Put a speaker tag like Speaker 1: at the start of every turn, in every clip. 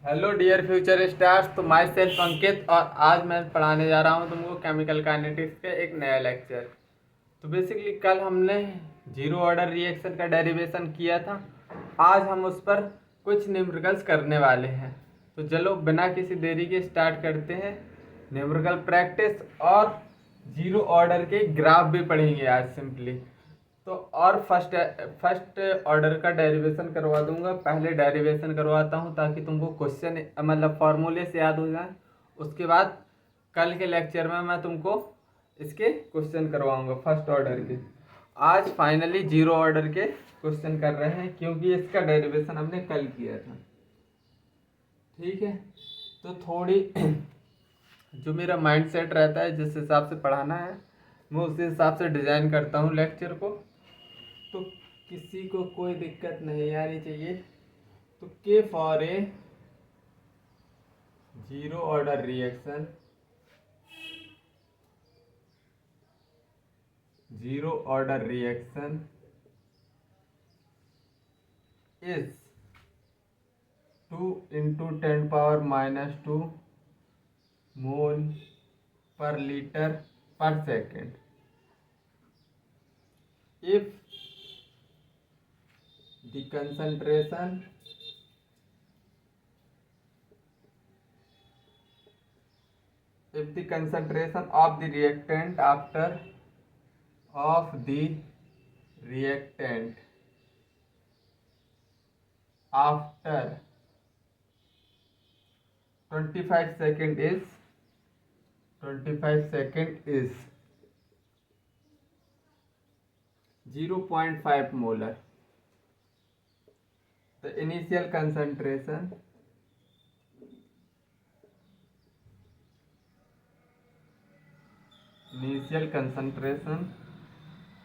Speaker 1: Hello dear future stars. तो my self अंकित और आज मैं पढ़ाने जा रहा हूँ तुमको केमिकल काइनेटिक्स के एक नया लेक्चर। तो बेसिकली कल हमने जीरो ऑर्डर रिएक्शन का डेरिवेशन किया था। आज हम उस पर कुछ न्यूमेरिकल्स करने वाले हैं। तो चलो बिना किसी देरी के स्टार्ट करते हैं न्यूमेरिकल प्रैक्टिस। और जीरो ऑर्डर के ग्राफ भी पढ़ेंगे आज सिंपली। तो और फर्स्ट ऑर्डर का डेरिवेशन करवा दूंगा। पहले डेरिवेशन करवाता हूँ ताकि तुमको क्वेश्चन मतलब फॉर्मूले से याद हो जाए। उसके बाद कल के लेक्चर में मैं तुमको इसके क्वेश्चन करवाऊंगा फर्स्ट ऑर्डर के। आज फाइनली जीरो ऑर्डर के क्वेश्चन कर रहे हैं क्योंकि इसका डेरिवेशन हमने कल किया था। ठीक है, तो थोड़ी जो मेरा माइंड सेट रहता है जिस हिसाब से पढ़ाना है मैं उसी हिसाब से डिज़ाइन करता हूँ लेक्चर को। तो किसी को कोई दिक्कत नहीं आनी चाहिए। तो के for a zero order reaction, zero order reaction is 2 into 10⁻⁻² मोल पर लीटर पर second if the concentration of the reactant after 25 second is 0.5 molar. The initial concentration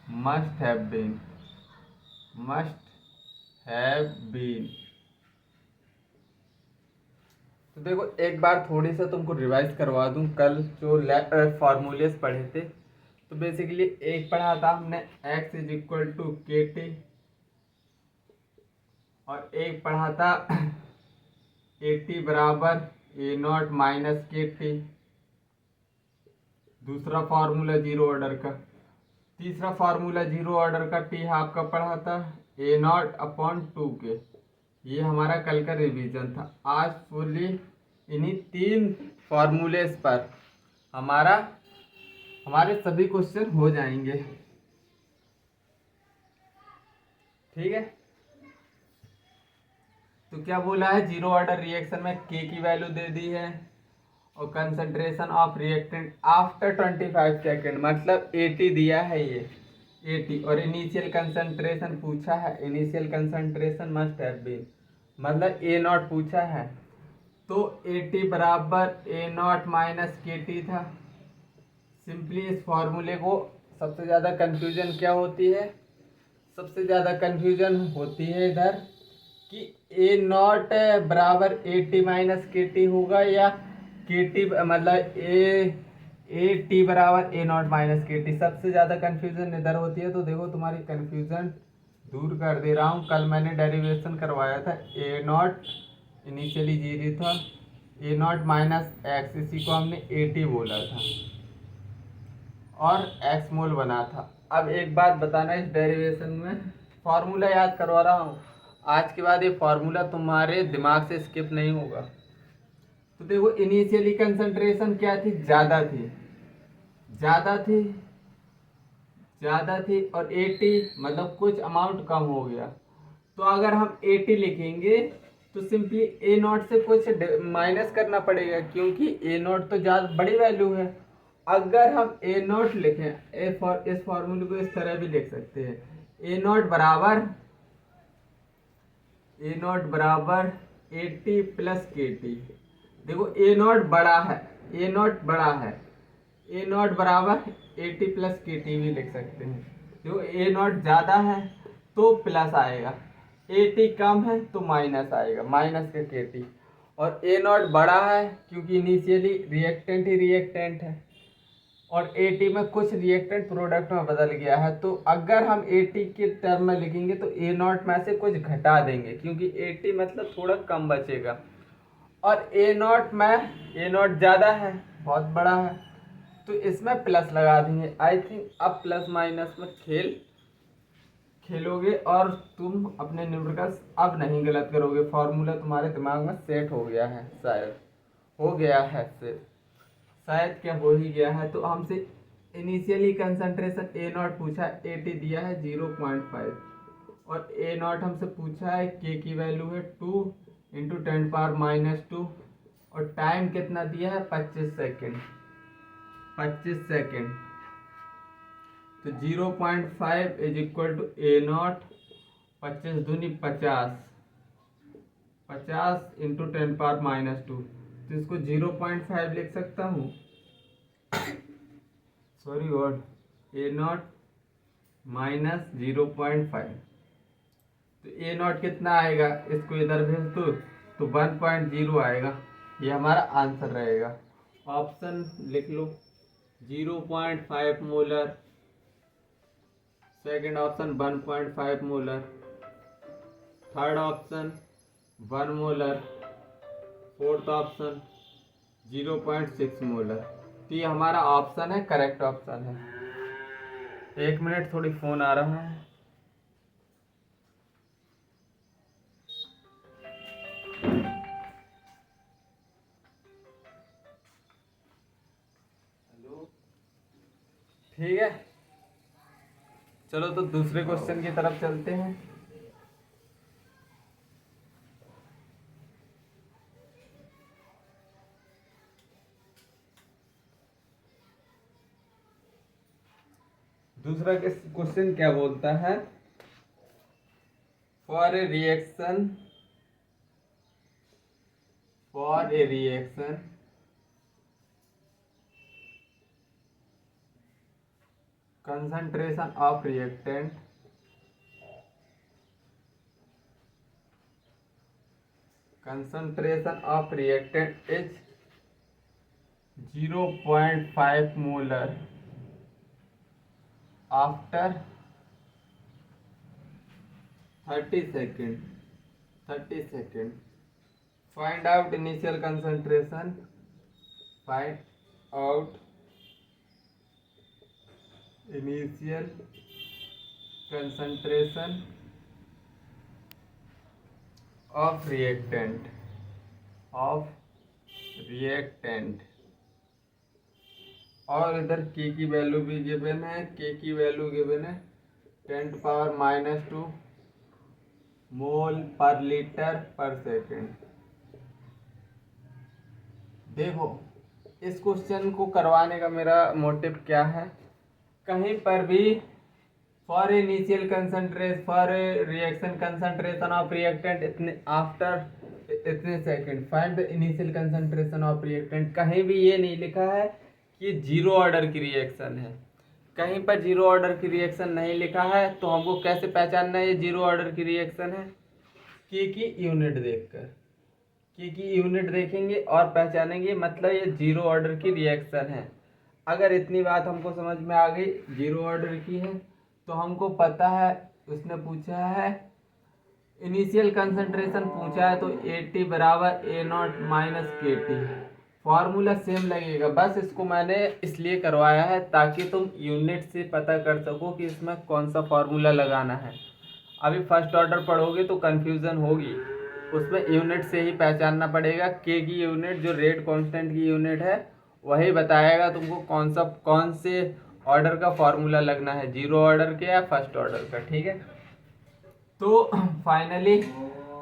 Speaker 1: must have been तो देखो एक बार थोड़ी सा तुमको रिवाइज करवा दूं। कल जो फॉर्मूलेस पढ़े थे तो बेसिकली एक पढ़ा था हमने x is equal to K T और एक पढ़ा था ए टी बराबर A naught minus K T. दूसरा फार्मूला जीरो ऑर्डर का। तीसरा फार्मूला जीरो ऑर्डर का टी हाफ का पढ़ा था ए नॉट अपॉन 2 के। ये हमारा कल का रिवीजन था। आज फुल्ली इन्हीं 3 फार्मूलेस पर हमारे सभी क्वेश्चन हो जाएंगे। ठीक है, तो क्या बोला है जीरो ऑर्डर रिएक्शन में के की वैल्यू दे दी है और concentration of reactant after 25 second मतलब 80 दिया है ये 80। और इनिशियल कंसंट्रेशन पूछा है, initial concentration must have been मतलब ए नॉट पूछा है। तो 80 बराबर A naught minus K T था। सिंपली इस फॉर्मूले को सबसे ज़्यादा कन्फ्यूजन क्या होती है, सबसे ज़्यादा कन्फ्यूजन होती है इधर कि ए नॉट बराबर 80 माइनस के टी होगा या के टी मतलब ए टी बराबर A naught minus K T. सबसे ज़्यादा कन्फ्यूजन इधर होती है। तो देखो तुम्हारी कन्फ्यूजन दूर कर दे रहा हूँ। कल मैंने डेरिवेशन करवाया था ए नॉट इनिशियली जीरो था, ए नॉट माइनस एक्स, इसी को हमने ए टी बोला था और एक्स मोल बना था। अब एक बात बताना, इस डेरिवेशन में फॉर्मूला याद करवा रहा हूँ। आज के बाद ये फॉर्मूला तुम्हारे दिमाग से स्किप नहीं होगा। तो देखो इनिशियली कंसंट्रेशन क्या थी, ज़्यादा थी और 80 मतलब कुछ अमाउंट कम हो गया। तो अगर हम 80 लिखेंगे तो सिंपली ए नॉट से कुछ माइनस करना पड़ेगा क्योंकि ए नॉट तो ज़्यादा बड़ी वैल्यू है। अगर हम ए नॉट लिखें इस फॉर्मूले को इस तरह भी लिख सकते हैं ए नॉट बराबर 80 प्लस के टी। देखो ए नॉट बड़ा है, ए नॉट बराबर 80 प्लस के टी भी लिख सकते हैं। देखो ए नॉट ज़्यादा है तो प्लस आएगा, 80 कम है तो माइनस आएगा, माइनस का के टी। और ए नॉट बड़ा है क्योंकि इनिशियली रिएक्टेंट है और 80 में कुछ रिएक्टेंट प्रोडक्ट में बदल गया है। तो अगर हम 80 के टर्म में लिखेंगे तो ए नॉट में से कुछ घटा देंगे क्योंकि 80 मतलब थोड़ा कम बचेगा और ए नॉट में ए नॉट ज़्यादा है, बहुत बड़ा है, तो इसमें प्लस लगा देंगे। आई थिंक अब प्लस माइनस में खेलोगे और तुम अपने न्यूमेरिकल्स अब नहीं गलत करोगे। फॉर्मूला तुम्हारे दिमाग में सेट हो गया है, शायद हो गया है से शायद क्या हो ही गया है। तो हमसे इनिशियली कंसंट्रेशन ए नॉट पूछा है, एटी दिया है 0.5, और ए नॉट हमसे पूछा है के की वैल्यू है 2 इंटू 10⁻⁻2, और टाइम कितना दिया है 25 सेकेंड। 25 सेकेंड, तो 0.5 is equal to A naught, 25 दूनी 50, 50 इंटू 10⁻⁻2, तो इसको 0.5 लिख सकता हूँ, सॉरी वर्ड, ए नॉट माइनस 0.5, तो ए नॉट कितना आएगा, इसको इधर भेज दो तो 1.0 आएगा। ये हमारा आंसर रहेगा। ऑप्शन लिख लो 0.5 molar, second option 1.5 molar, third option 1 molar, fourth option 0.6 molar. तो ये हमारा ऑप्शन है, करेक्ट ऑप्शन है। 1 मिनट, थोड़ी फोन आ रहा है। ठीक है, चलो तो दूसरे क्वेश्चन की तरफ चलते हैं। दूसरा क्वेश्चन क्या बोलता है, for a reaction concentration of reactant is 0.5 molar after 30 seconds. Find out initial concentration. Find out initial concentration of reactant और इधर के की वैल्यू भी गिवन है, के की वैल्यू गिवन है 10⁻⁻2 मोल पर लीटर पर सेकेंड। देखो, इस क्वेश्चन को करवाने का मेरा मोटिव क्या है, कहीं पर भी for initial concentration, for reaction concentration of reactant इतने आफ्टर इतने second, find the initial concentration of reactant, कहीं भी ये नहीं लिखा है कि जीरो ऑर्डर की रिएक्शन है। कहीं पर जीरो ऑर्डर की रिएक्शन नहीं लिखा है, तो हमको कैसे पहचानना है ये जीरो ऑर्डर की रिएक्शन है, के की यूनिट देखकर, के की यूनिट देखेंगे और पहचानेंगे, मतलब ये जीरो ऑर्डर की रिएक्शन है। अगर इतनी बात हमको समझ में आ गई जीरो ऑर्डर की है, तो हमको पता है उसने पूछा है इनिशियल कंसंट्रेशन पूछा है, तो AT बराबर A naught minus K T, formula same लगेगा। बस इसको मैंने इसलिए करवाया है ताकि तुम यूनिट से पता कर सको कि इसमें कौन सा फॉर्मूला लगाना है। अभी फर्स्ट ऑर्डर पढ़ोगे तो कंफ्यूजन होगी, उसमें यूनिट से ही पहचानना पड़ेगा। के की यूनिट जो रेट कांस्टेंट की यूनिट है वही बताएगा तुमको कौन से ऑर्डर का फॉर्मूला लगना है, जीरो ऑर्डर के या फर्स्ट ऑर्डर का। ठीक है, तो फाइनली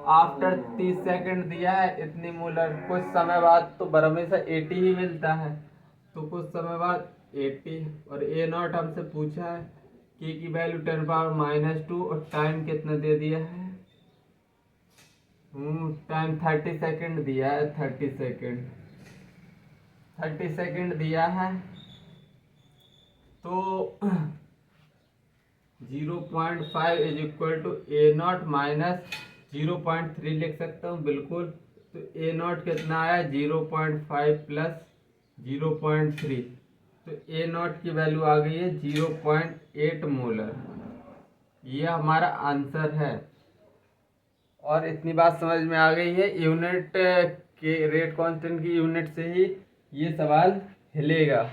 Speaker 1: आफ्टर 30 सेकंड दिया है इतनी मोलर, कुछ समय बाद तो हमेशा 80 ही मिलता है, तो कुछ समय बाद 80, और ए नॉट हमसे पूछा है के की वैल्यू 10⁻⁻2, और टाइम कितना दे दिया है, टाइम 30 सेकंड दिया है, 30 सेकंड दिया है, तो 0.5 is equal to A naught minus 0.3 लिख सकता हूँ बिल्कुल। तो ए नॉट कितना आया 0.5 प्लस 0.3, तो ए नॉट की वैल्यू आ गई है 0.8 मोलर। ये हमारा आंसर है। और इतनी बात समझ में आ गई है, यूनिट के रेट कांस्टेंट की यूनिट से ही ये सवाल हिलेगा।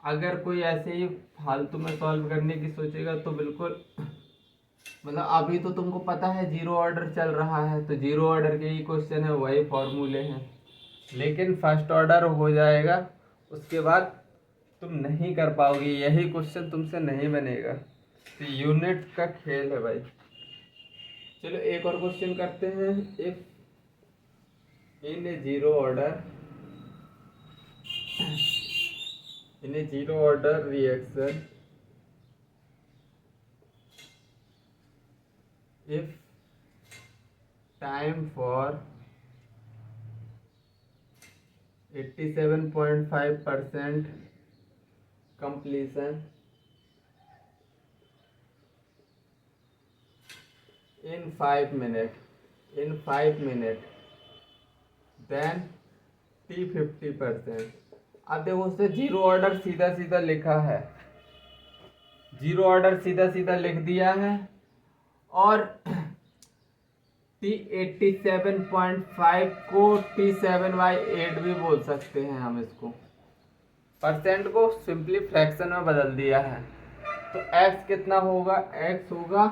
Speaker 1: अगर कोई ऐसे ही फालतू में सॉल्व करने की सोचेगा तो बिल्कुल, मतलब अभी तो तुमको पता है जीरो ऑर्डर चल रहा है, तो जीरो ऑर्डर के ही क्वेश्चन है, वही फॉर्मूले हैं। लेकिन फर्स्ट ऑर्डर हो जाएगा उसके बाद तुम नहीं कर पाओगे, यही क्वेश्चन तुमसे नहीं बनेगा। तो यूनिट का खेल है भाई। चलो एक और क्वेश्चन करते हैं। If in A zero order reaction, if time for 87.5% completion in 5 minutes, then T 50%। अब देखो उससे जीरो ऑर्डर सीधा सीधा लिखा है, जीरो ऑर्डर सीधा सीधा लिख दिया है, और T 87.5 को T7/8 भी बोल सकते हैं हम इसको। परसेंट को सिंपली फ्रैक्शन में बदल दिया है, तो x कितना होगा, x होगा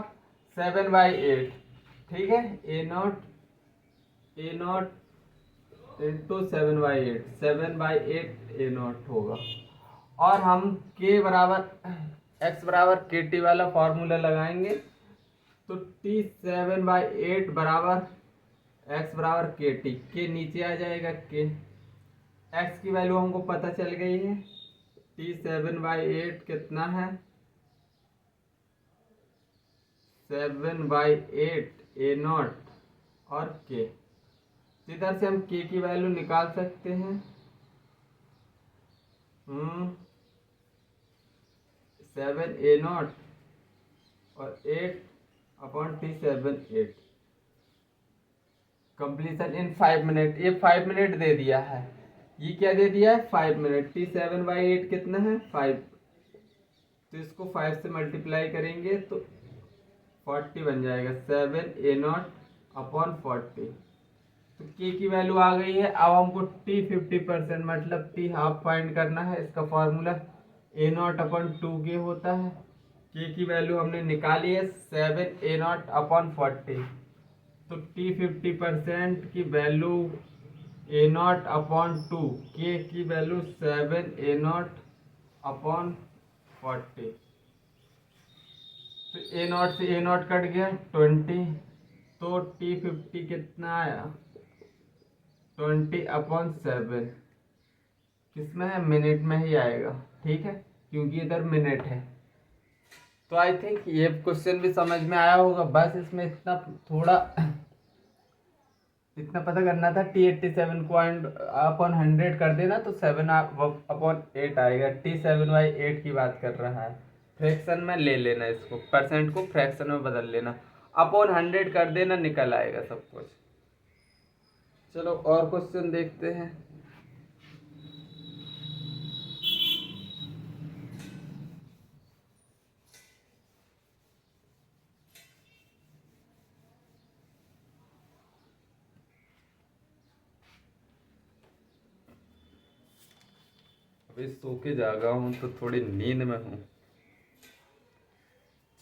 Speaker 1: 7/8। ठीक है, A0 इंटू 7/8, 7/8 A0 होगा। और हम k बराबर x बराबर KT वाला फॉर्मूला लगाएंगे, तो T7/8 बराबर x बराबर KT, के नीचे आ जाएगा k। x की वैल्यू हमको पता चल गई है, T7/8 कितना है, 7/8 A0 और k। इधर से हम k की वैल्यू निकाल सकते हैं। 7 A0 और 8/T7/8। कंप्लीशन इन 5 मिनट, ये 5 मिनट दे दिया है, ये क्या दे दिया है, 5 मिनट। T7/8 कितना है, 5, तो इसको 5 से मल्टीप्लाई करेंगे तो 40 बन जाएगा, 7 A0/40। तो k की वैल्यू आ गई है। अब हमको T 50% मतलब T हाफ फाइंड करना है। इसका फॉर्मूला A0/2k होता है। k की वैल्यू हमने निकाली है 7 A0/40, तो T 50% की वैल्यू A0/2, k की वैल्यू 7 A0/40। तो A0 से A0 कट गया 20, तो T50 कितना आया, 20/7। किसमें है, मिनट में ही आएगा। ठीक है, क्योंकि इधर मिनट है। तो आई थिंक ये क्वेश्चन भी समझ में आया होगा। बस इसमें इतना थोड़ा इतना पता करना था, T87 को अपॉन 100 कर देना तो 7/8 आएगा। T7/8 की बात कर रहा है, फ्रैक्शन में ले लेना, इसको परसेंट को फ्रैक्शन में बदल लेना, अपॉन 100 कर देना, निकल आएगा सब कुछ। चलो और क्वेश्चन देखते हैं। अभी सो के जागा हूँ तो थोड़ी नींद में हूँ।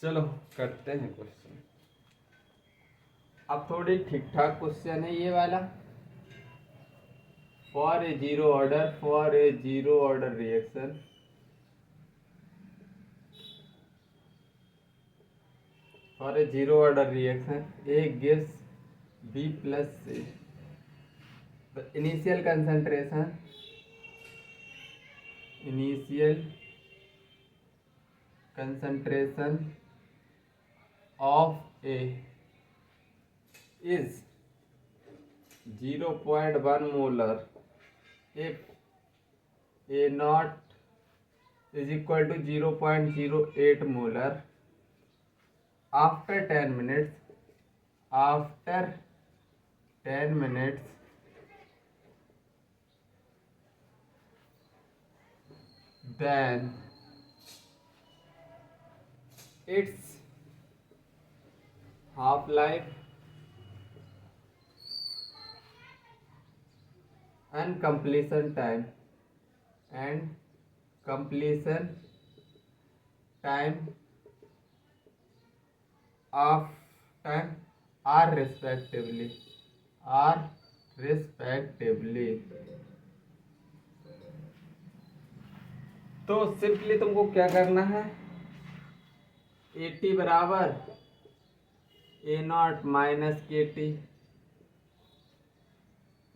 Speaker 1: चलो करते हैं क्वेश्चन। अब थोड़ी ठीक ठाक क्वेश्चन है ये वाला। For a zero order reaction, for a zero order reaction A gives B plus C, the initial concentration of A is 0.1 molar if A0 is equal to 0.08 molar after 10 minutes then its half life and completion time and completion time of time are respectively। तो simply तुमको क्या करना है, 80 बराबर A0 minus KT।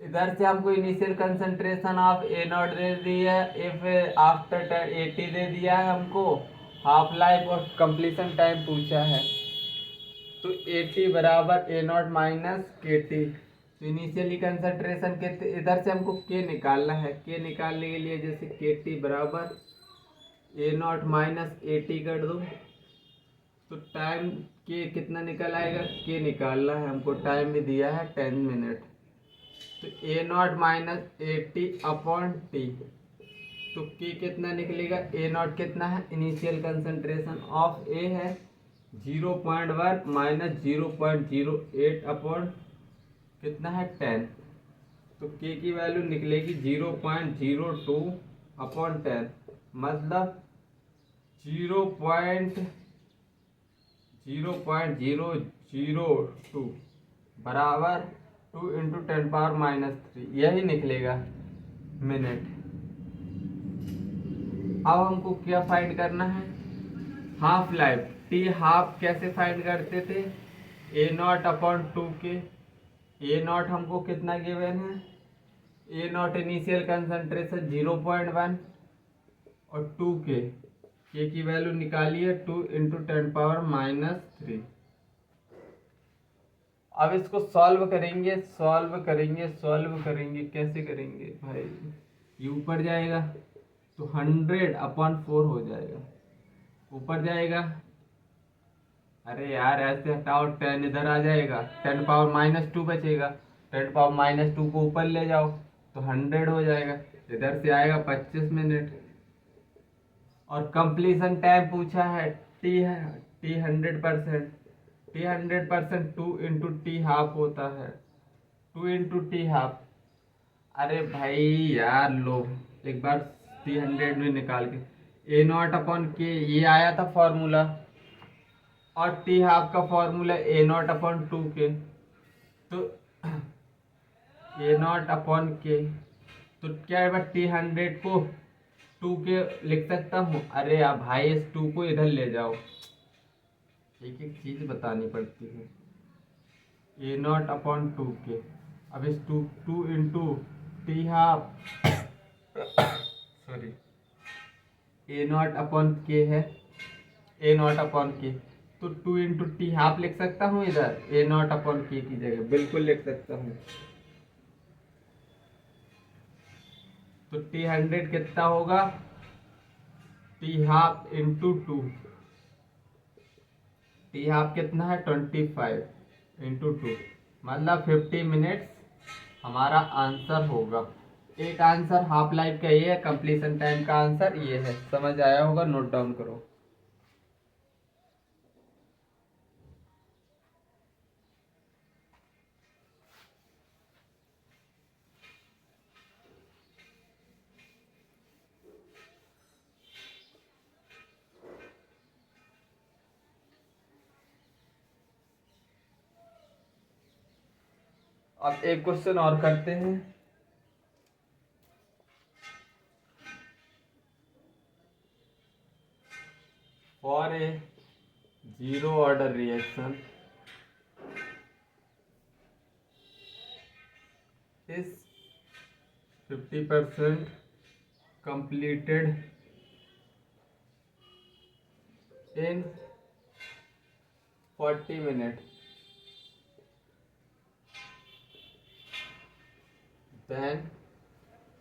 Speaker 1: इधर से हमको initial concentration of A0 दे दिया है, इफ आफ्टर 80 दे दिया है हमको, हाफ लाइफ और कंप्लीशन टाइम पूछा है। तो 80 बराबर A0 माइनस KT। तो इनिशियली कंसंट्रेशन के इधर से हमको K निकालना है। K निकालने के लिए जैसे KT बराबर A0 माइनस AT कर दो, तो टाइम K कितना निकल आएगा, K निकालना है हमको, टाइम भी दिया है 10 मिनट। तो A0 minus AT upon T, तो K कितना निकलेगा, A0 कितना है, इनिशियल कंसंट्रेशन ऑफ A है 0.1 माइनस 0.08 अपॉन कितना है 10, तो K की वैल्यू निकलेगी 0.02 अपॉन 10, मतलब 0.002 बराबर 2 इंटू 10⁻³ यही निकलेगा मिनट। अब हमको क्या फाइंड करना है, हाफ लाइफ। टी हाफ कैसे फाइंड करते थे, A0 अपॉन 2K। A0 हमको कितना गिवन है, A0 इनिशियल कंसंट्रेशन 0.1 और 2K, K की वैल्यू निकालिए 2 इंटू 10⁻³ अब इसको सॉल्व करेंगे कैसे करेंगे भाई, ये ऊपर जाएगा तो 100/4 हो जाएगा, ऊपर जाएगा, अरे यार ऐसे हटाओ, 10 इधर आ जाएगा, 10⁻² बचेगा, 10⁻² को ऊपर ले जाओ तो 100 हो जाएगा, इधर से आएगा 25 मिनट। और कंप्लीशन टाइम पूछा है, T 100%, T 100% 2 into T half होता है, 2 इंटू टी हाफ। अरे भाई यार लो एक बार टी 100 में निकाल के, A0 अपॉन के ये आया था फॉर्मूला, और टी हाफ का फॉर्मूला A0 अपॉन 2K, तो A0 अपॉन के, तो क्या है टी 100 को 2K लिख सकता हूँ, अरे यार भाई इस 2 को इधर ले जाओ, एक एक चीज बतानी पड़ती है। A0 अपॉन 2K, अब इस 2 into T half sorry A0 upon के है, A0 अपॉन के, तो 2 इंटू टी हाफ लिख सकता हूँ इधर A0 अपॉन के की जगह, बिल्कुल लिख सकता हूँ। तो टी 100 कितना होगा, T half into 2, T half कितना है 25 इंटू 2, मतलब 50 मिनट्स हमारा आंसर होगा। एक आंसर हाफ लाइफ का ये है, कंप्लीशन टाइम का आंसर ये है, समझ आया होगा, नोट डाउन करो। अब एक क्वेश्चन और करते हैं। For a zero order reaction is 50% completed in 40 minutes, then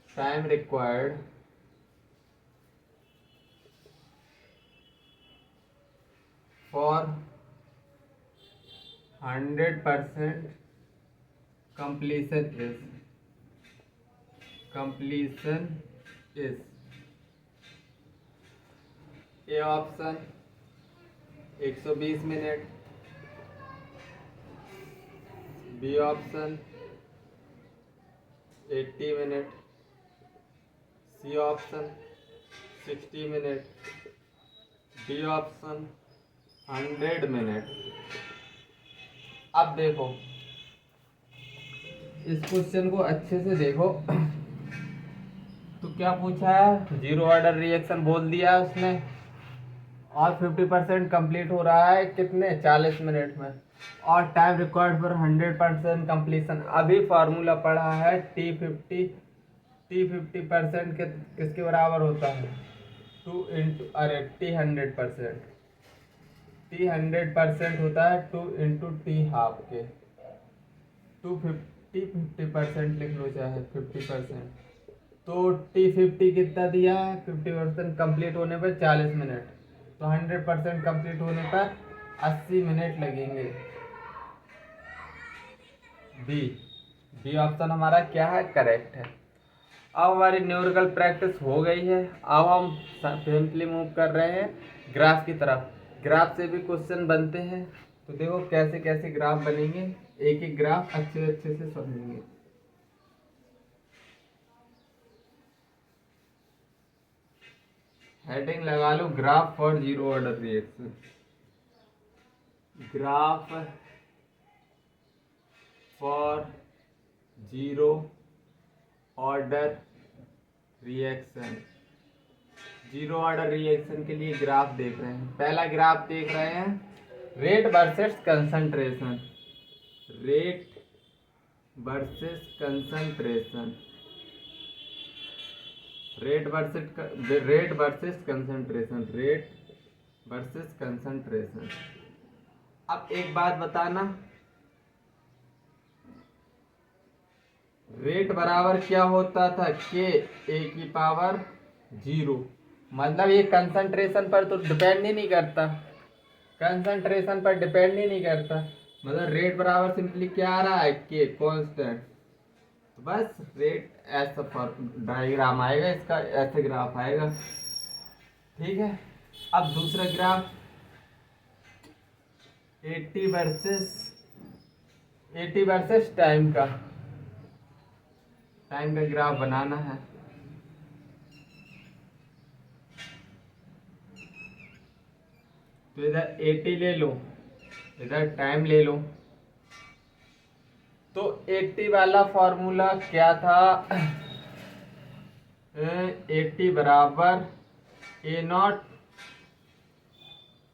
Speaker 1: time required for 100% completion is A option 120 minute, B option 80 minute, C option 60 minute, D option 100 minute. अब देखो इस क्वेश्चन को अच्छे से देखो। तो क्या पूछा है, जीरो ऑर्डर रिएक्शन बोल दिया है उसने, और 50% कंप्लीट हो रहा है कितने 40 मिनट में, और टाइम रिक्वायर्ड फॉर 100% कंप्लीशन। अभी फार्मूला पढ़ा है T50% किसके बराबर होता है, टू इंटू अरे T100%, T100% होता है 2 इंटू टी हाफ के। 50% लिख लो, चाहे 50%। तो T50 कितना दिया है, 50% कंप्लीट होने पर 40 मिनट, तो 100% कंप्लीट होने पर 80 मिनट लगेंगे। बी बी ऑप्शन हमारा क्या है, करेक्ट है। अब हमारी न्यूमेरिकल प्रैक्टिस हो गई है। अब हम सिंपली मूव कर रहे हैं ग्राफ की तरफ। ग्राफ से भी क्वेश्चन बनते हैं, तो देखो कैसे कैसे ग्राफ बनेंगे, एक एक ग्राफ अच्छे अच्छे से समझेंगे। हेडिंग लगा लो, graph for zero order reaction. Graph for zero order reaction. Zero order reaction के लिए ग्राफ देख रहे हैं। पहला ग्राफ देख रहे हैं, rate versus concentration. Rate versus concentration, rate versus concentration, rate versus concentration. अब एक बात बताना, रेट बराबर क्या होता था, के ए की पावर 0। मतलब ये कंसंट्रेशन पर तो डिपेंड ही नहीं करता, कंसंट्रेशन पर डिपेंड ही नहीं करता। मतलब रेट बराबर सिंपली क्या आ रहा है, के कांस्टेंट। तो बस रेट ऐसा डायग्राम आएगा इसका, ऐसे ग्राफ आएगा। ठीक है। अब दूसरा ग्राफ 80 वर्सेस टाइम का ग्राफ बनाना है। तो इधर 80 ले लो, इधर टाइम ले लो। तो 80 वाला फॉर्मूला क्या था, 80 बराबर A naught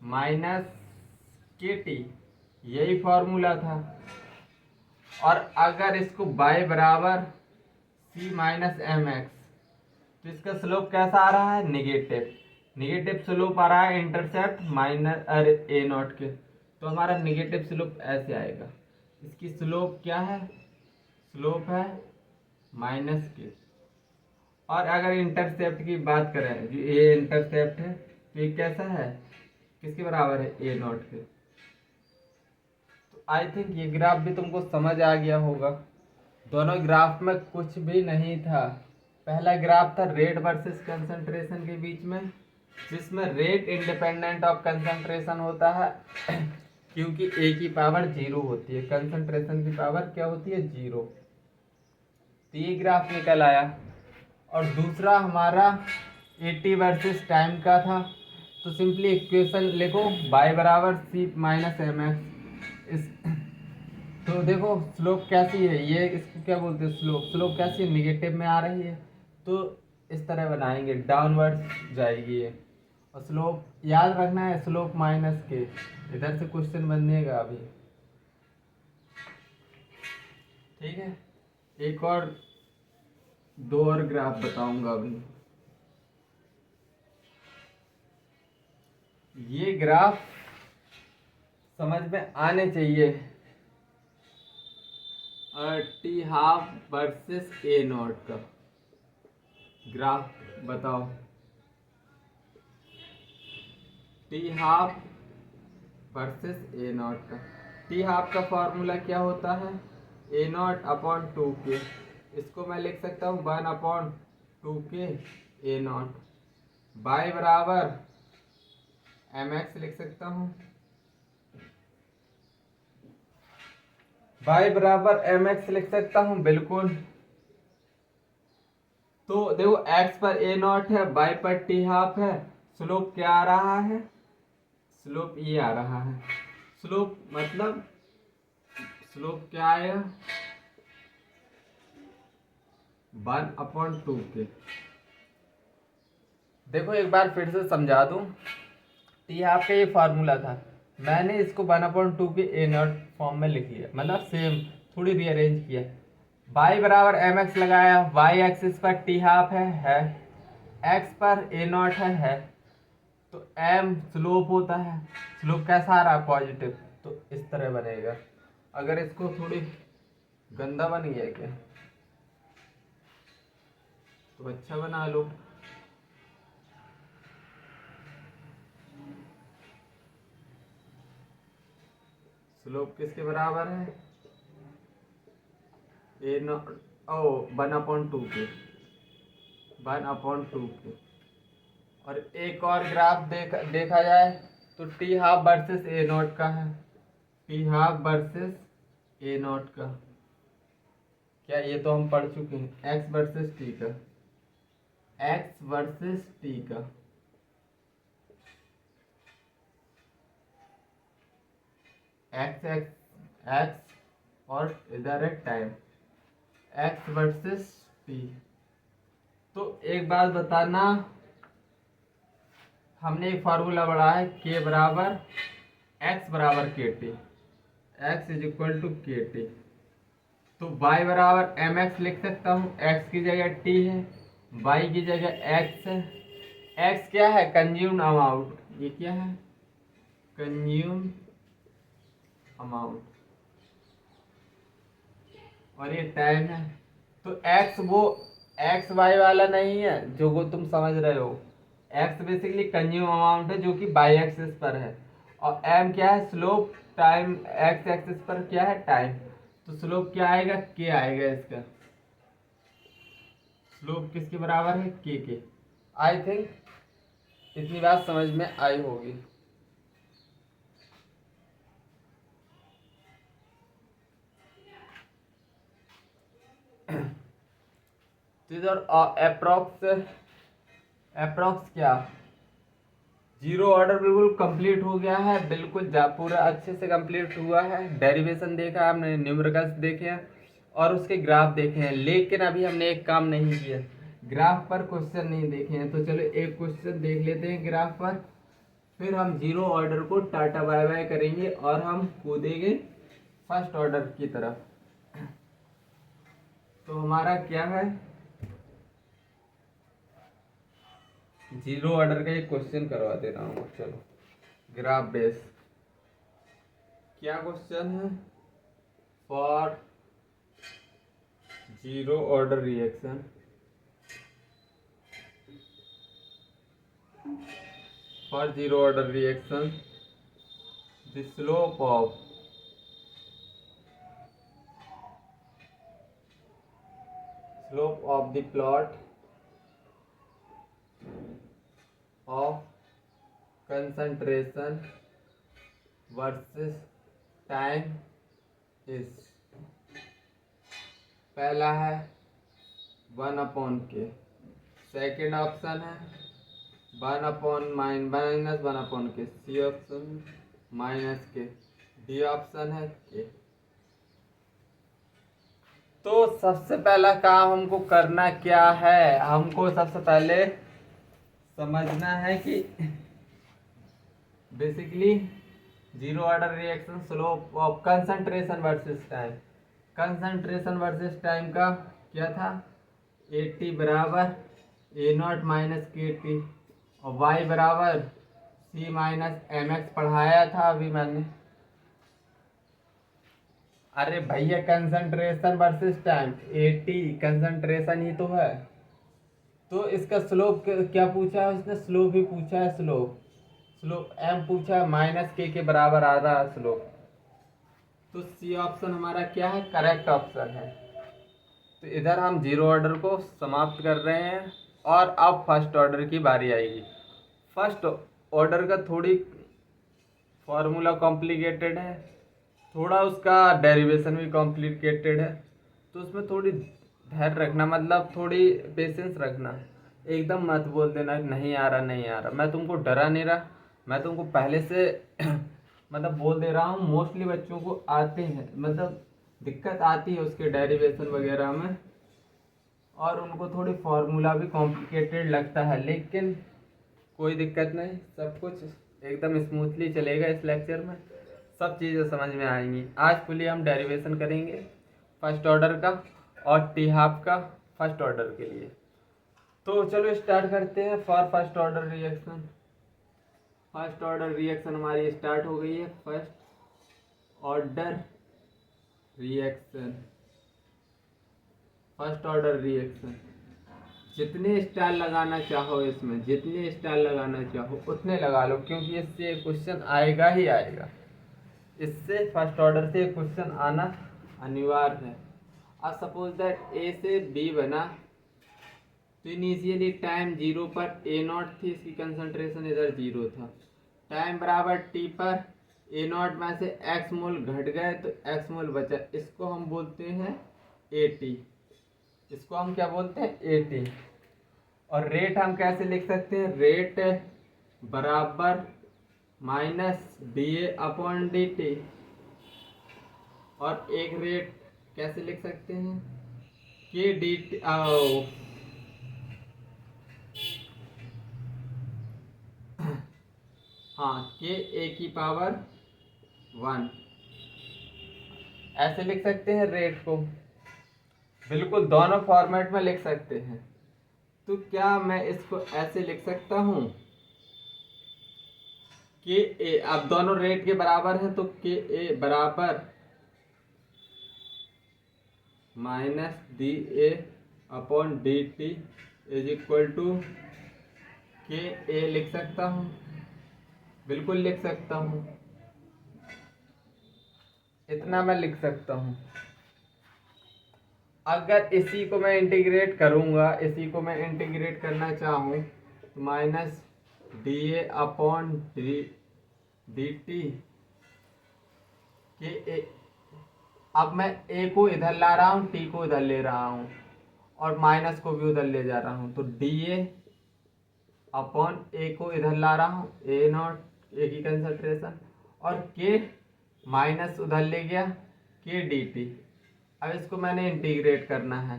Speaker 1: minus K T, यही फॉर्मूला था। और अगर इसको बाय बराबर सी माइनस एम एक्स, तो इसका स्लोप कैसा आ रहा है, निगेटिव। निगेटिव स्लोप आ रहा है इंटरसेप्ट माइनस अरे ए नॉट के, तो हमारा निगेटिव स्लोप ऐसे आएगा। इसकी स्लोप क्या है, स्लोप है माइनस के। और अगर इंटरसेप्ट की बात करें, जो ये इंटरसेप्ट है, तो ये कैसा है, किसके बराबर है, ए नॉट के। तो आई थिंक ये ग्राफ भी तुमको समझ आ गया होगा। दोनों ग्राफ में कुछ भी नहीं था। पहला ग्राफ था रेट वर्सेस कंसंट्रेशन के बीच में, जिसमें रेट इंडिपेंडेंट ऑफ कंसंट्रेशन होता है क्योंकि ए की पावर 0 होती है, कंसंट्रेशन की पावर क्या होती है, 0। तो ये ग्राफ निकल आया। और दूसरा हमारा 80 वर्सेस टाइम का था, तो सिंपली इक्वेशन लिखो, y बराबर सी माइनस एम एक्स। इस तो देखो स्लोप कैसी है, ये इसको क्या बोलते हैं, स्लोप। स्लोप कैसी है, निगेटिव में आ रही है, तो इस तरह बनाएंगे, डाउनवर्ड जाएगी ये। और स्लोप याद रखना है, स्लोप माइनस के। इधर से क्वेश्चन बनेगा अभी। ठीक है, एक और दो और ग्राफ बताऊंगा अभी। ये ग्राफ समझ में आने चाहिए, T half versus A not का ग्राफ बताओ। T half versus A not का, टी हाफ का फॉर्मूला क्या होता है, ए नॉट अपॉन 2 के। इसको मैं लिख सकता हूँ 1/2 के ए नॉट। बाय बराबर एम एक्स लिख सकता हूँ, बाय बराबर एम एक्स लिख सकता हूँ, बिल्कुल। तो देखो x पर a नॉट है, y पर t हाफ है, स्लोप क्या आ रहा है, स्लोप ये आ रहा है। स्लोप मतलब स्लोप क्या आएगा 1/2 के। देखो एक बार फिर से समझा दूं, टी हाफ का ये फार्मूला था, मैंने इसको 1/2 के ए नॉट फॉर्म में लिख लिया, मतलब सेम थोड़ी रीअरेंज किया। y बराबर एम एक्स लगाया, y एक्सिस पर टी हाफ है, x पर ए नॉट है, तो m स्लोप होता है, स्लोप कैसा आ रहा है पॉजिटिव, तो इस तरह बनेगा। अगर इसको थोड़ी गंदा बन गया क्या तो अच्छा बना लो। स्लोप किसके बराबर है ए नॉट ओ 1/2 के, 1/2 के। और एक और ग्राफ देखा जाए तो T half versus A not का है, T half versus A not का, क्या ये तो हम पढ़ चुके हैं, एक्स वर्सेस टी का, एक्स वर्सेस टी का। एक्स एक्स एक्स और इधर है टाइम, एक्स वर्सेस टी। तो एक बात बताना, हमने एक फार्मूला बढ़ा है के बराबर एक्स बराबर K T, X is equal to K T. तो y बराबर एम एक्स लिख सकता हूँ, x की जगह t है, y की जगह x है। x क्या है कंज्यूम्ड अमाउंट, ये क्या है कंज्यूम्ड अमाउंट, और ये टाइम है। तो x वो एक्स वाई वाला नहीं है जो वो तुम समझ रहे हो, x बेसिकली कंज्यूम अमाउंट है जो कि बाई एक्सिस पर है, और m क्या है स्लोप, टाइम x एक्सिस पर क्या है टाइम। तो स्लोप क्या आएगा के आएगा, इसका स्लोप किसके बराबर है के। आई थिंक इतनी बात समझ में आई होगी। इधर अप्रोक्स क्या जीरो ऑर्डर बिल्कुल कंप्लीट हो गया है, बिल्कुल जा पूरा अच्छे से कंप्लीट हुआ है। डेरिवेशन देखा है हमने, न्यूमेरिकल्स देखे हैं और उसके ग्राफ देखे हैं, लेकिन अभी हमने एक काम नहीं किया, ग्राफ पर क्वेश्चन नहीं देखे हैं। तो चलो एक क्वेश्चन देख लेते हैं ग्राफ पर, फिर हम जीरो ऑर्डर को टाटा बाय बाय करेंगे और हम कूदेंगे फर्स्ट ऑर्डर की तरफ। तो हमारा क्या है जीरो ऑर्डर का एक क्वेश्चन करवा दे रहा हूँ, चलो ग्राफ बेस। क्या क्वेश्चन है, for zero order reaction, for zero order reaction the slope of the plot of concentration versus time is, पहला है 1/k, सेकेंड ऑप्शन है 1/-1/k, C option -k, D option है k। तो सबसे पहला काम हमको करना क्या है, हमको सबसे पहले समझना है कि basically zero order reaction slope of concentration versus time, concentration versus time का क्या था ए टी बराबर A naught minus K T, और वाई बराबर सी माइनस एम एक्स पढ़ाया था अभी मैंने। अरे भैया concentration versus time, A T concentration ही तो है, तो इसका स्लोप क्या पूछा है उसने, स्लोप ही पूछा है, स्लोप स्लोप एम पूछा है, -k के बराबर आ रहा है स्लोप। तो सी ऑप्शन हमारा क्या है करेक्ट ऑप्शन है। तो इधर हम जीरो ऑर्डर को समाप्त कर रहे हैं और अब फर्स्ट ऑर्डर की बारी आएगी। फर्स्ट ऑर्डर का थोड़ी फॉर्मूला कॉम्प्लिकेटेड है, थोड़ा उसका डेरिवेशन भी कॉम्प्लिकेटेड है, तो उसमें थोड़ी धैर्य रखना, मतलब थोड़ी पेशेंस रखना। एकदम मत बोल देना नहीं आ रहा नहीं आ रहा। मैं तुमको डरा नहीं रहा, मैं तुमको पहले से मतलब बोल दे रहा हूँ। मोस्टली बच्चों को आते हैं, मतलब दिक्कत आती है उसके डेरिवेशन वगैरह में, और उनको थोड़ी फार्मूला भी कॉम्प्लिकेटेड लगता है, लेकिन कोई दिक्कत नहीं, सब कुछ एकदम स्मूथली चलेगा। इस लेक्चर में सब चीज़ें समझ में आएंगी। आज फुली हम डेरिवेशन करेंगे फर्स्ट ऑर्डर का और टी हाफ का फर्स्ट ऑर्डर के लिए। तो चलो स्टार्ट करते हैं for first order reaction. First order reaction हमारी स्टार्ट हो गई है। First order reaction, first order reaction. जितने स्टार लगाना चाहो इसमें, जितने स्टार लगाना चाहो उतने लगा लो, क्योंकि इससे क्वेश्चन आएगा ही आएगा। इससे फर्स्ट ऑर्डर से क्वेश्चन आना अनिवार्य है। अब सपोज दैट ए से बी बना, तो इनिशियली टाइम 0 पर ए नॉट थी, इसकी कंसंट्रेशन इधर 0 था। टाइम बराबर टी पर ए नॉट में से एक्स मोल घट गए तो एक्स मोल बचा, इसको हम बोलते हैं ए टी। इसको हम क्या बोलते हैं? A T. और रेट हम कैसे लिख सकते हैं? रेट बराबर minus D A upon D T. और एक रेट कैसे लिख सकते हैं? के डी टी, हाँ, के ए की पावर 1, ऐसे लिख सकते हैं रेट को। बिल्कुल दोनों फॉर्मेट में लिख सकते हैं। तो क्या मैं इसको ऐसे लिख सकता हूं कि ए, अब दोनों रेट के बराबर हैं, तो के ए बराबर minus D A upon D T is equal to K A लिख सकता हूं? बिल्कुल लिख सकता हूं, इतना मैं लिख सकता हूं। अगर इसी को मैं इंटीग्रेट करूंगा, इसी को मैं इंटीग्रेट करना चाहूं, तो minus D A upon D T के ए। अब मैं ए को इधर ला रहा हूं, टी को इधर ले रहा हूं, और माइनस को भी उधर ले जा रहा हूं, तो डी ए अपॉन ए को इधर ला रहा हूं, ए नॉट ए की कंसंट्रेशन, और के माइनस उधर ले गया, के डी टी। अब इसको मैंने इंटीग्रेट करना है।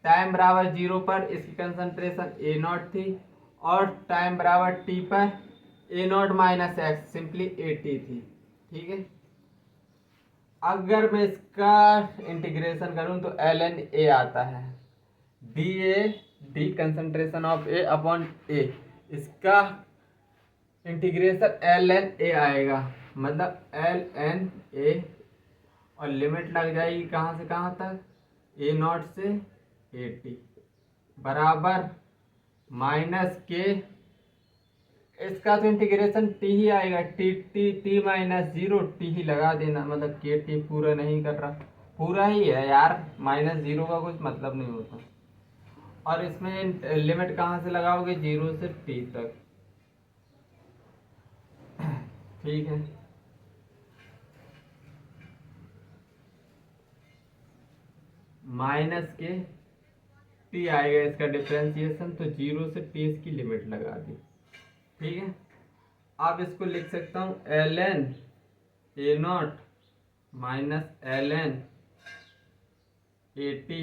Speaker 1: टाइम बराबर 0 पर इसकी कंसंट्रेशन ए नॉट थी, और टाइम बराबर टी पर A naught minus X simply A T थी। ठीक है। अगर मैं इसका इंटीग्रेशन करूं तो एल एन ए आता है, D A D concentration of A upon A, इसका इंटीग्रेशन एल एन ए आएगा, मतलब एल एन ए, और लिमिट लग जाएगी कहाँ से कहाँ तक? ए नॉट से ए टी बराबर माइनस के, इसका तो इंटीग्रेशन टी ही आएगा, T T T minus 0, T ही लगा देना, मतलब के टी पूरा नहीं कर रहा, पूरा ही है यार, माइनस 0 का कुछ मतलब नहीं होता। और इसमें लिमिट कहाँ से लगाओगे? 0 से टी तक। ठीक है। माइनस के टी आएगा इसका डिफरेंशिएशन, तो 0 से टी इसकी लिमिट लगा दी। ठीक है। अब इसको लिख सकता हूँ L N A naught minus L N A T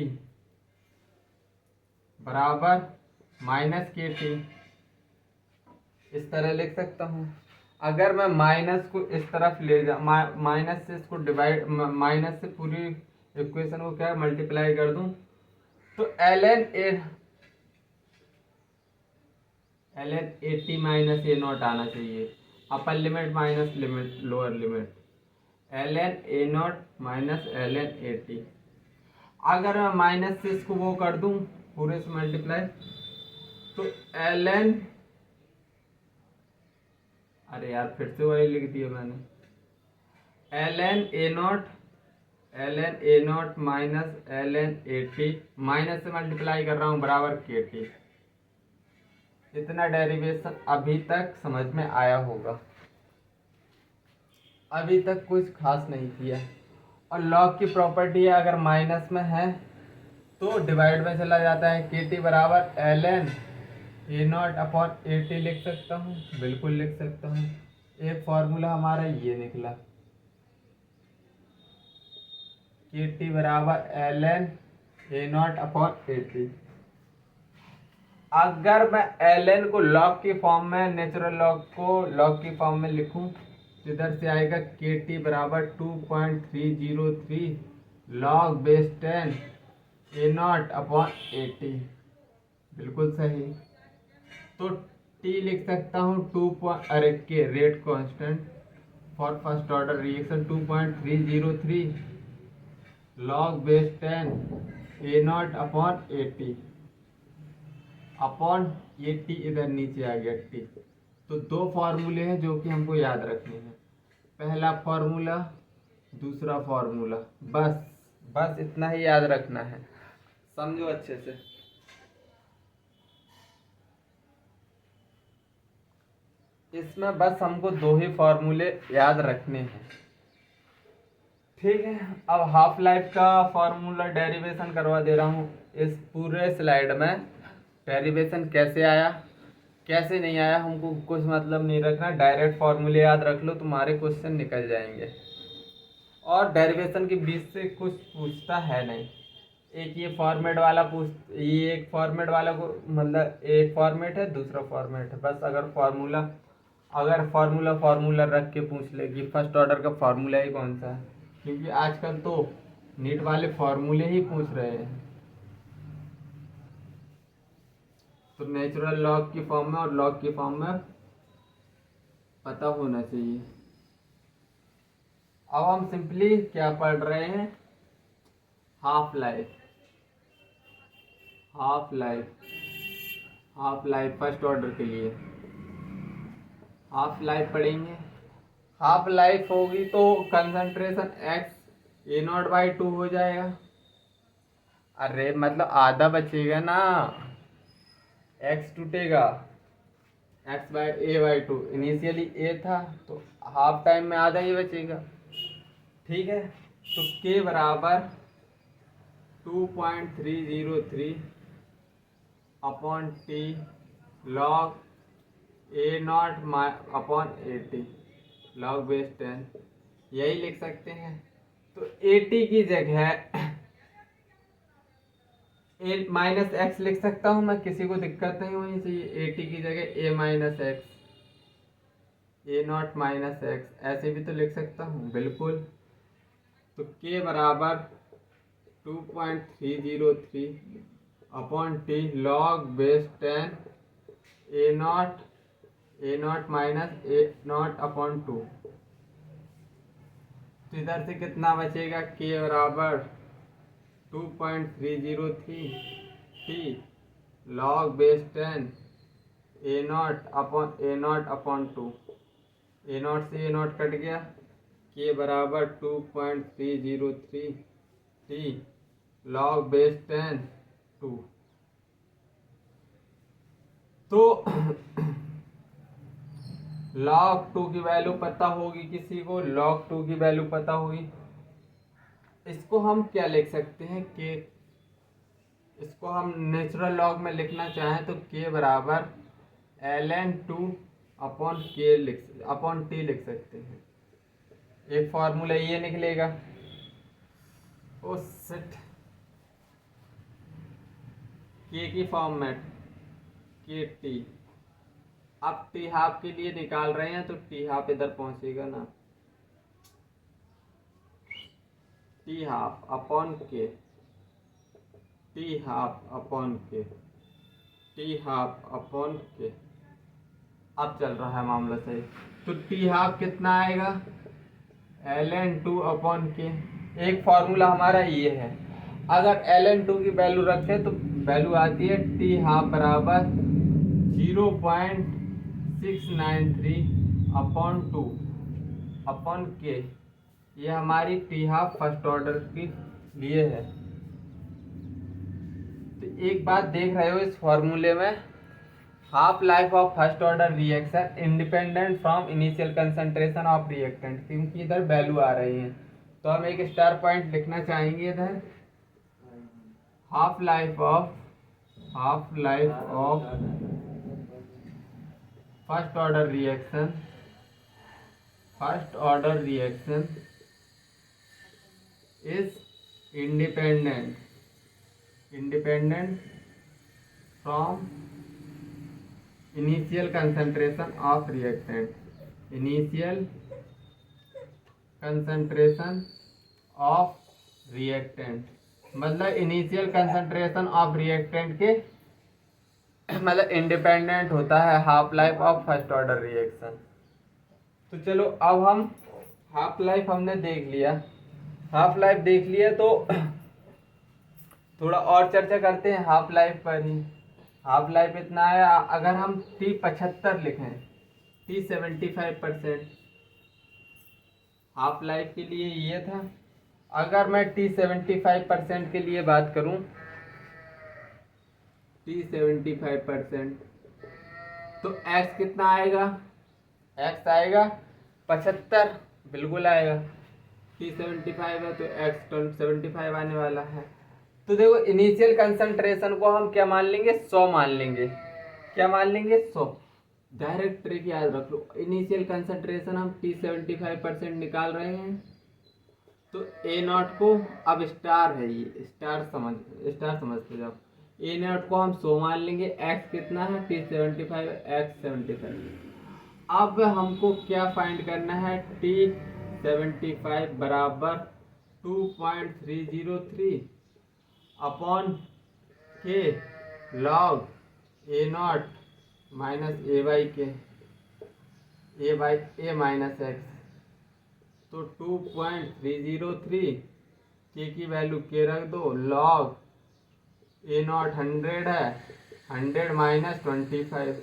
Speaker 1: बराबर माइनस के टी, इस तरह लिख सकता हूँ। अगर मैं माइनस को इस तरफ ले जा, माइनस से इसको डिवाइड, माइनस से पूरी इक्वेशन को क्या मल्टीप्लाई कर दूं, तो L N A T minus A naught आना चाहिए। Upper limit minus limit lower limit, L N A naught minus L N A T. अगर मैं माइनस से इसको वो कर दूं पूरे से मल्टीप्लाई, तो एल एन, अरे यार फिर से वही लिख दिया मैंने, L N A naught minus L N A T, minus से मल्टीप्लाई कर रहा हूँ बराबर के टी। इतना डेरिवेशन अभी तक समझ में आया होगा, अभी तक कुछ खास नहीं किया। और लॉग की प्रॉपर्टी है, अगर माइनस में है तो डिवाइड में चला जाता है, के टी बराबर L N A naught upon A T लिख सकता हूँ, बिल्कुल लिख सकता हूँ। एक फॉर्मूला हमारा ये निकला, के टी बराबर L N A naught upon A T. अगर मैं एल एन को लॉग की फॉर्म में, नेचुरल लॉग को लॉग की फॉर्म में लिखूं तो इधर से आएगा के टी बराबर 2.303 log base 10 A naught upon A T, बिल्कुल सही। तो टी लिख सकता हूँ अरे के rate constant for first order reaction 2.303 log base 10 A naught upon A T upon ये टी इधर नीचे आ गया टी। तो दो फार्मूले हैं जो कि हमको याद रखने हैं, पहला फार्मूला, दूसरा फार्मूला, बस बस इतना ही याद रखना है, समझो अच्छे से। इसमें बस हमको दो ही फार्मूले याद रखने हैं, ठीक है। अब हाफ लाइफ का फार्मूला डेरिवेशन करवा दे रहा हूँ। इस पूरे स्लाइड में डेरिवेशन कैसे आया कैसे नहीं आया हमको कुछ मतलब नहीं रखना, डायरेक्ट फार्मूले याद रख लो, तुम्हारे क्वेश्चन निकल जाएंगे। और डेरिवेशन के बीच से कुछ पूछता है नहीं, एक ये फॉर्मेट वाला ये एक फॉर्मेट वाला को मतलब एक फॉर्मेट है, दूसरा फॉर्मेट है, बस अगर फार्मूला रख के पूछ ले कि फर्स्ट ऑर्डर का फार्मूला ही कौन सा है, क्योंकि आजकल तो नीट वाले फार्मूले ही पूछ रहे हैं। तो नेचुरल लॉग की फॉर्म में और लॉग की फॉर्म में पता होना चाहिए। अब हम सिंपली क्या पढ़ रहे हैं, हाफ लाइफ फर्स्ट ऑर्डर के लिए हाफ लाइफ पढ़ेंगे। हाफ लाइफ होगी तो concentration x A not by 2 हो जाएगा। अरे मतलब आधा बचेगा ना, एक्स टूटेगा, X by A by 2, initially A था तो हाफ टाइम में आधा ही बचेगा, ठीक है। तो के बराबर 2.303 upon T log A naught upon A T log base 10, यही लिख सकते हैं। तो ए टी की जगह ए माइनस एक्स लिख सकता हूँ मैं, किसी को दिक्कत नहीं होनी चाहिए। ए टी की जगह A minus X, A naught minus X, ऐसे भी तो लिख सकता हूँ, बिल्कुल। तो के बराबर 2.303 upon T log base 10 A naught minus A naught upon 2। तो इधर से कितना बचेगा, के बराबर 2.303 T log base 10 A naught upon 2, A not से ए नॉट कट गया, के बराबर 2.303 टी लॉग बेस 10 2। तो log 2 की वैल्यू पता होगी, किसी को log 2 की वैल्यू पता होगी। इसको हम क्या लिख सकते हैं, के इसको हम नेचुरल लॉग में लिखना चाहें तो के बराबर ln2 अपॉन टी लिख सकते हैं। एक फॉर्मूला ये निकलेगा, ओ शिट, के की फॉर्म में के टी, अब टी हाफ के लिए निकाल रहे हैं तो टी हाफ इधर पहुंचेगा ना, टी हाफ अपॉन के, टी हाफ अपॉन के, टी हाफ अपॉन के। अब चल रहा है मामला सही। तो टी हाफ कितना आएगा, ln2 अपॉन के। एक फॉर्मूला हमारा ये है, अगर ln2 की वैल्यू रखे तो वैल्यू आती है टी हाफ बराबर 0.693 अपॉन 2 अपॉन के। ये हमारी टी हाफ फर्स्ट ऑर्डर के लिए है। तो एक बात देख रहे हो इस फॉर्मूले में, half life of first order reaction independent from initial concentration of reactant, क्योंकि इधर वैल्यू आ रही है तो हम एक स्टार पॉइंट लिखना चाहेंगे इधर। Half life of first order reaction is independent from initial concentration of reactant मतलब इनिशियल कंसंट्रेशन ऑफ रिएक्टेंट के मतलब इंडिपेंडेंट होता है half life of first order reaction. तो चलो अब हम हाफ लाइफ हमने देख लिया, तो थोड़ा और चर्चा करते हैं हाफ लाइफ पर ही। हाफ लाइफ इतना है, अगर हम T75 लिखें, T75% हाफ लाइफ के लिए ये था। अगर मैं T75% के लिए बात करूं, T75%, तो x कितना आएगा? x आएगा 75, बिल्कुल आएगा। T75 है तो x 75 आने वाला है। तो देखो इनिशियल कंसंट्रेशन को हम क्या मान लेंगे? 100 मान लेंगे। क्या मान लेंगे? 100। डायरेक्ट ट्रिक याद रख लो, इनिशियल कंसंट्रेशन हम T75% निकाल रहे हैं, तो A0 को, अब स्टार है ये, स्टार समझते जाओ। A0 को हम 100 मान लेंगे, x कितना है? T75, x 75। अब हमको क्या फाइंड करना है? T75 बराबर 2.303 अपॉन के log A0 minus A minus x। तो 2.303 के की वैल्यू के रख दो, लॉग A0 100 है, 100 माइनस 25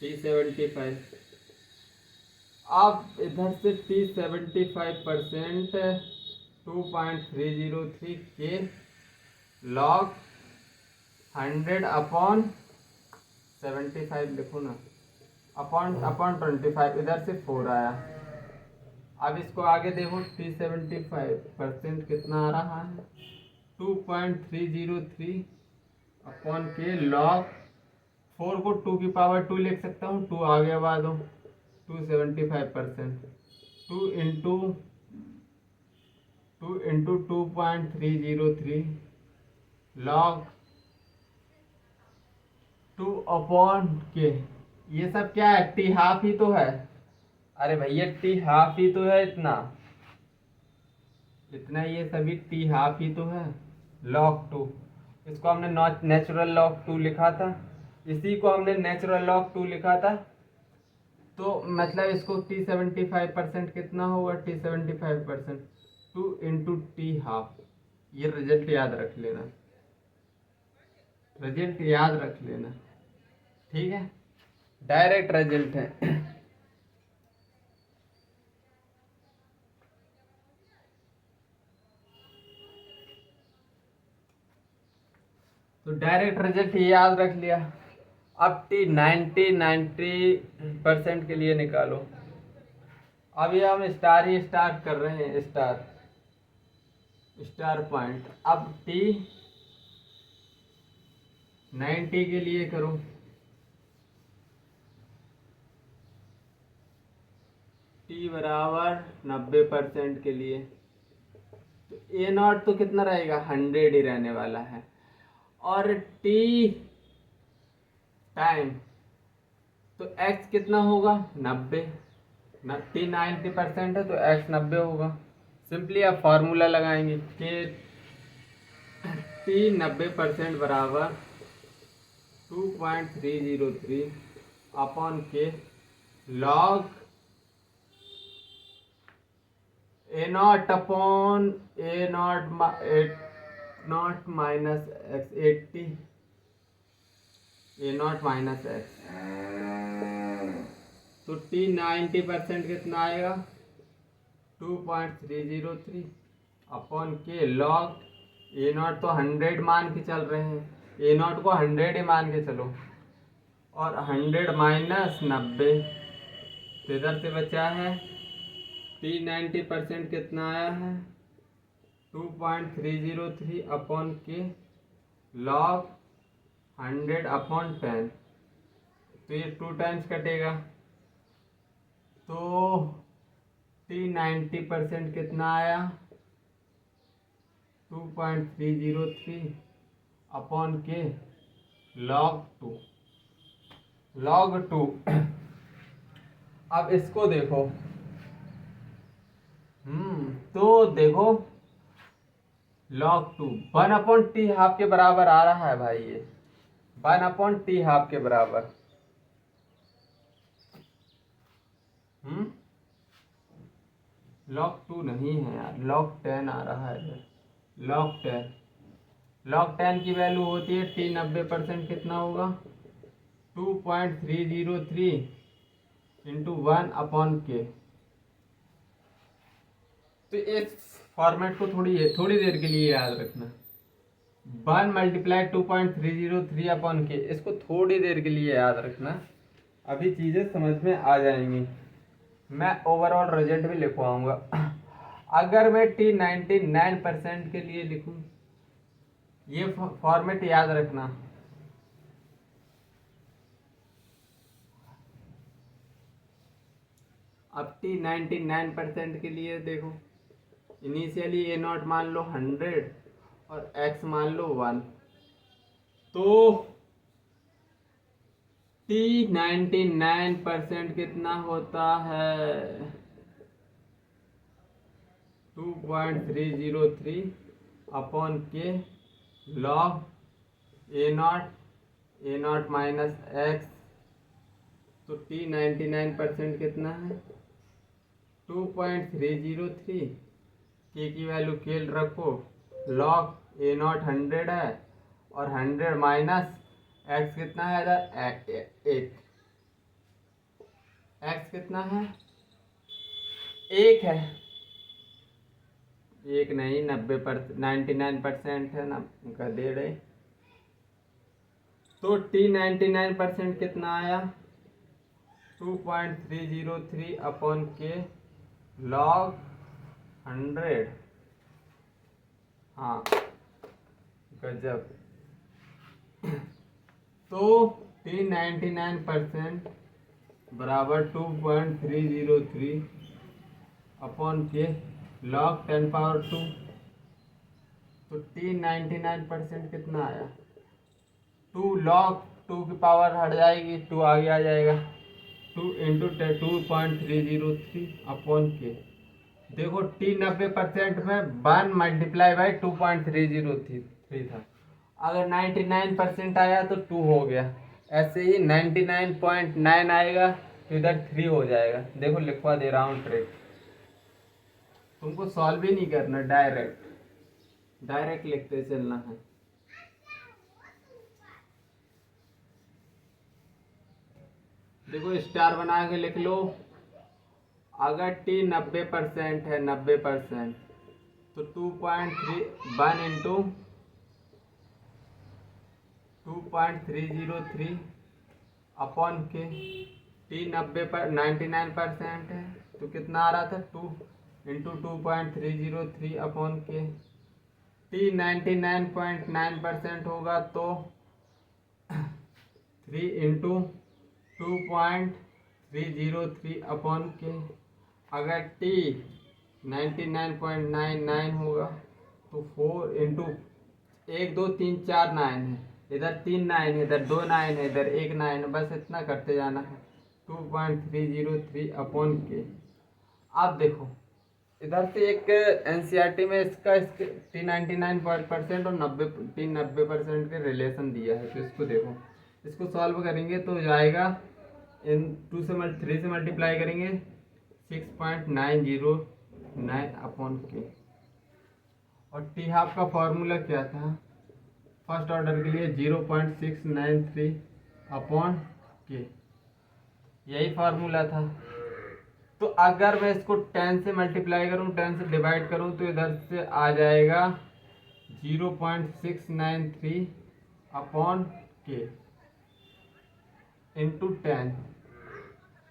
Speaker 1: T75। अब इधर से T75% 2.303 के लॉग 100 अपॉन 75 लिखो ना, अपॉन 25, इधर से 4 आया। अब इसको आगे देखो, T75% कितना आ रहा है? 2.303 अपॉन के लॉग 4 को 2 की पावर 2 लिख सकता हूँ, 2 आगे बढ़ा दो, 275%, 2 इंटू 2.303 लॉग 2 अपॉन के, ये सब क्या है? टी हाफ ही तो है। अरे भैया टी हाफ ही तो है, इतना ये सभी टी हाफ ही तो है। लॉग 2, इसको हमने नेचुरल लॉग 2 लिखा था, इसी को हमने नेचुरल लॉग 2 लिखा था। तो मतलब इसको T75% कितना होगा? T75% 2 into T half. ये रिजल्ट याद रख लेना, ठीक है, डायरेक्ट रिजल्ट है। तो डायरेक्ट रिजल्ट याद रख लिया। अब T90% के लिए निकालो। अब ये हम स्टार ही स्टार्ट कर रहे हैं, स्टार पॉइंट। अब T90 के लिए करो, T बराबर 90% के लिए, तो A0 तो कितना रहेगा? 100 ही रहने वाला है। और T टाइम तो x कितना होगा? 90। T 90% है तो x 90 होगा। सिंपली आप फॉर्मूला लगाएंगे कि T 90% बराबर 2.303 अपॉन के log A0 upon A0 minus x 80, A0 minus x। तो T 90% कितना आएगा? 2.303 अपॉन के लॉग A0 तो 100 मान के चल रहे हैं, A0 को 100 ही मान के चलो, और 100 माइनस 90, तो इधर से बचा है T 90% कितना आया है? 2.303 अपॉन के लॉग 100 अपॉन 10। तो ये 2 टाइम्स कटेगा, तो T90% कितना आया? 2.303 अपॉन के लॉग 2। अब इसको देखो, तो देखो log 2 1/t½ के बराबर आ रहा है भाई, ये 1/t½ के बराबर। log 2 नहीं है यार, log 10 आ रहा है इधर। log 10 की वैल्यू होती है T90% कितना होगा? 2.303 इंटू 1/k। तो इस फॉर्मेट को थोड़ी देर के लिए याद रखना। 1 × 2.303/k, इसको थोड़ी देर के लिए याद रखना, अभी चीज़ें समझ में आ जाएंगी। मैं ओवरऑल रिजल्ट भी लिखवाऊंगा। अगर मैं T99% के लिए लिखूं, ये फॉर्मेट याद रखना। अब T99% के लिए देखो, इनिशियली A0 मान लो 100 और X मान लो 1, तो T99% कितना होता है? 2.303 अपॉन के लॉग A0 माइनस X। तो T99% कितना है? 2.303। के की वैल्यू केल रखो, लॉग A0 100 है और 100 माइनस X कितना है इधर? 1। X कितना है? 1 है, 1 नहीं, 99% है ना, गधे रहे। तो T99% कितना आया? 2.303 अपॉन के लॉग 100। हाँ, गजब। तो T99% बराबर 2.303 अपॉन के लॉग 10⁻²। तो T99% कितना आया? 2 log 2 की पावर हट जाएगी, 2 आगे आ जाएगा, 2 इंटू 2.303 अपॉन के। देखो T90% में 1 × 2.303 था, अगर 99% आया तो 2 हो गया। ऐसे ही 99.9 आएगा तो इधर 3 हो जाएगा। देखो लिखवा दे रहा हूँ ट्रिक, तुमको सॉल्व ही नहीं करना, डायरेक्ट लिखते चलना है। देखो स्टार बना के लिख लो। अगर T90% है, 90%, तो 1 इंटू 2.303 अपॉन के। T99% है तो कितना आ रहा था? 2 इंटू 2.303 अपॉन के। T99.9% होगा तो 3 इंटू 2.303 अपॉन के। अगर T99.99 होगा तो 4 इंटू 1 2 3 4 9 है, इधर 3 9 है, इधर 2 9 है, इधर 1 9 है, बस इतना करते जाना है। 2.303 अपॉन के। आप देखो इधर से एक एनसीईआरटी में इसका T99% और T90% के रिलेशन दिया है, तो इसको देखो, इसको सॉल्व करेंगे तो जाएगा, इन 3 से मल्टीप्लाई करेंगे 6.909 अपॉन के। और T½ का फॉर्मूला क्या था फर्स्ट ऑर्डर के लिए? 0.693 अपॉन के, यही फार्मूला था। तो अगर मैं इसको 10 से मल्टीप्लाई करूं, 10 से डिवाइड करूं, तो इधर से आ जाएगा 0.693 अपॉन के इंटू 10।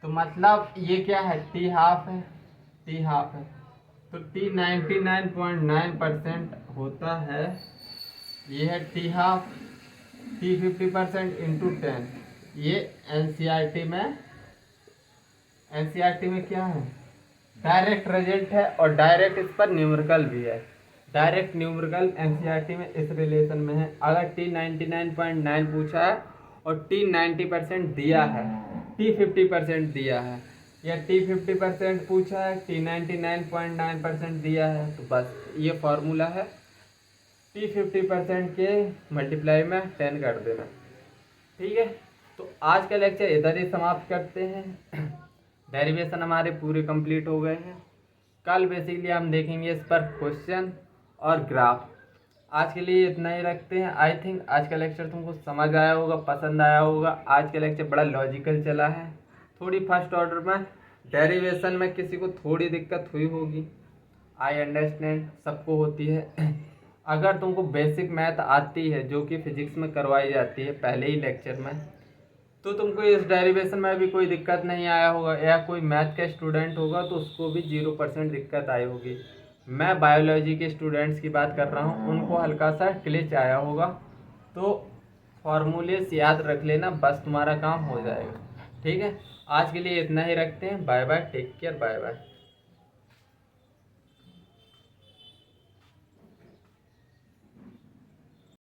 Speaker 1: तो मतलब ये क्या है? T½ है, तो टी 99.9% होता है, ये है टी हाफ, टी 50% इंटू 10। ये एनसीईआरटी में क्या है, डायरेक्ट रिजल्ट है और डायरेक्ट इस पर न्यूमेरिकल भी है। डायरेक्ट न्यूमेरिकल एनसीईआरटी में इस रिलेशन में है। अगर टी 99.9 पूछा है और टी 90% दिया है, टी 50% दिया है, या टी 50% पूछा है, टी 99.9% दिया है, तो बस ये फॉर्मूला है, टी 50% के मल्टीप्लाई में 10 कर देना। ठीक है, तो आज का लेक्चर इधर ही समाप्त करते हैं। डेरिवेशन हमारे पूरे कंप्लीट हो गए हैं। कल बेसिकली हम देखेंगे इस पर क्वेश्चन और ग्राफ। आज के लिए इतना ही रखते हैं। आई थिंक आज का लेक्चर तुमको समझ आया होगा, पसंद आया होगा। आज का लेक्चर बड़ा लॉजिकल चला है। थोड़ी फर्स्ट ऑर्डर में डेरिवेशन में किसी को थोड़ी दिक्कत हुई होगी, आई अंडरस्टैंड, सबको होती है। अगर तुमको बेसिक मैथ आती है जो कि फिजिक्स में करवाई जाती है पहले ही लेक्चर में, तो तुमको इस डेरिवेशन में भी कोई दिक्कत नहीं आया होगा, या कोई मैथ का स्टूडेंट होगा तो उसको भी 0% दिक्कत आई होगी। मैं बायोलॉजी के स्टूडेंट्स की बात कर रहा हूँ, उनको हल्का सा ग्लिच आया होगा। तो फॉर्मूले से याद रख लेना, बस तुम्हारा काम हो जाएगा। ठीक है, आज के लिए इतना ही रखते हैं। Bye bye, take care, bye bye.